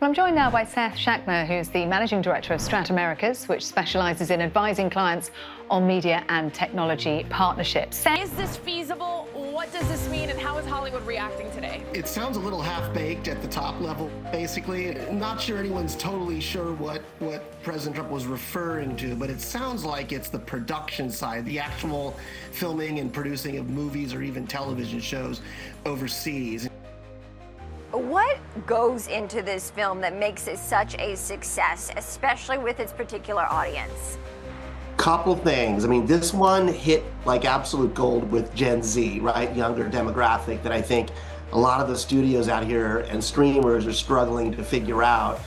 Well, I'm joined now by Seth Schachner, who's the Managing Director of Strat Americas, which specialises in advising clients on media and technology partnerships. Is this feasible? What does this mean, and how is Hollywood reacting today? It sounds a little half-baked at the top level, basically. Not sure anyone's totally sure what President Trump was referring to, but it sounds like it's the production side, the actual filming and producing of movies or even television shows overseas. What goes into this film that makes it such a success, especially with its particular audience? Couple things. I mean, this one hit like absolute gold with Gen Z, right? Younger demographic that I think a lot of the studios out here and streamers are struggling to figure out.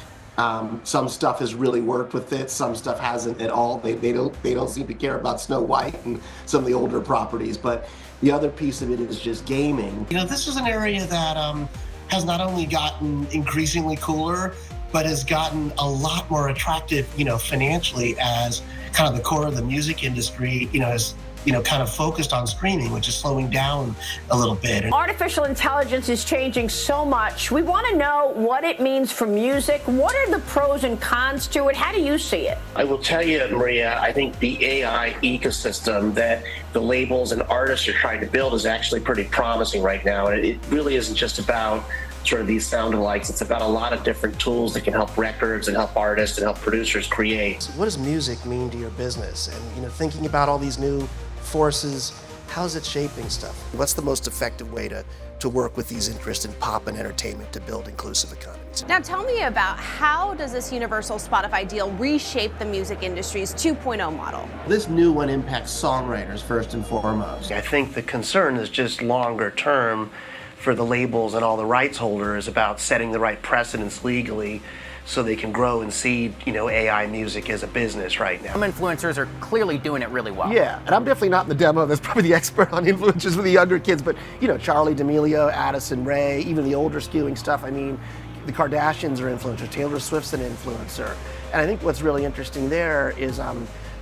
Some stuff has really worked with it. Some stuff hasn't at all. They don't seem to care about Snow White and some of the older properties. But the other piece of it is just gaming. You know, this is an area that has not only gotten increasingly cooler, but has gotten a lot more attractive, you know, financially as kind of the core of the music industry, you know, is, you know, kind of focused on streaming, which is slowing down a little bit. Artificial intelligence is changing so much. We want to know what it means for music. What are the pros and cons to it? How do you see it? I will tell you, Maria, I think the AI ecosystem that the labels and artists are trying to build is actually pretty promising right now. And it really isn't just about sort of these sound alikes. It's about a lot of different tools that can help records and help artists and help producers create. What does music mean to your business? And, you know, thinking about all these new forces, how's it shaping stuff? What's the most effective way to work with these interests in pop and entertainment to build inclusive economies? Now tell me about how does this universal Spotify deal reshape the music industry's 2.0 model? This new one impacts songwriters first and foremost. I think the concern is just longer term for the labels and all the rights holders about setting the right precedents legally so they can grow and see, you know, AI music as a business right now. Some influencers are clearly doing it really well. Yeah, and I'm definitely not in the demo. That's probably the expert on influencers with the younger kids, but, you know, Charlie D'Amelio, Addison Rae, even the older skewing stuff. I mean, the Kardashians are influencers. Taylor Swift's an influencer. And I think what's really interesting there is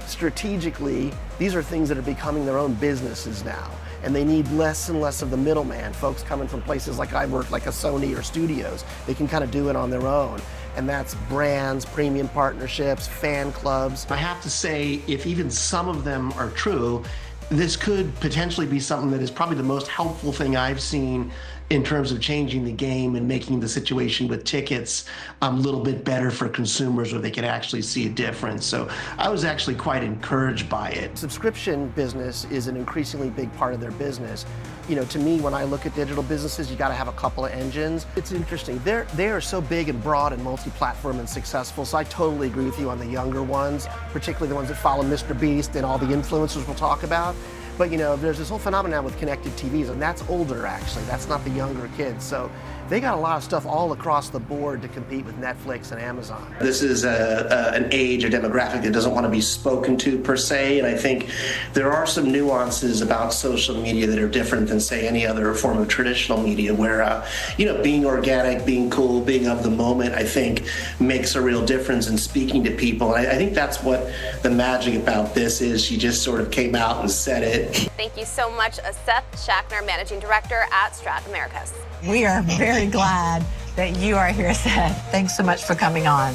strategically, these are things that are becoming their own businesses now. And they need less and less of the middleman, folks coming from places like I work, like a Sony or studios. They can kind of do it on their own. And that's brands, premium partnerships, fan clubs. I have to say, if even some of them are true, this could potentially be something that is probably the most helpful thing I've seen in terms of changing the game and making the situation with tickets a little bit better for consumers where they can actually see a difference. So I was actually quite encouraged by it. Subscription business is an increasingly big part of their business. You know, to me, when I look at digital businesses, you got to have a couple of engines. It's interesting. They are so big and broad and multi-platform and successful, so I totally agree with you on the younger ones, particularly the ones that follow Mr. Beast and all the influencers we'll talk about. But, you know, there's this whole phenomenon with connected TVs, and that's older, actually. That's not the younger kids. So they got a lot of stuff all across the board to compete with Netflix and Amazon. This is an age, a demographic that doesn't want to be spoken to per se, and I think there are some nuances about social media that are different than, say, any other form of traditional media where, you know, being organic, being cool, being of the moment, I think makes a real difference in speaking to people. And I think that's what the magic about this is. She just sort of came out and said it. Thank you so much, Seth Schachner, Managing Director at Strat Americas. We are very glad that you are here, Seth. Thanks so much for coming on.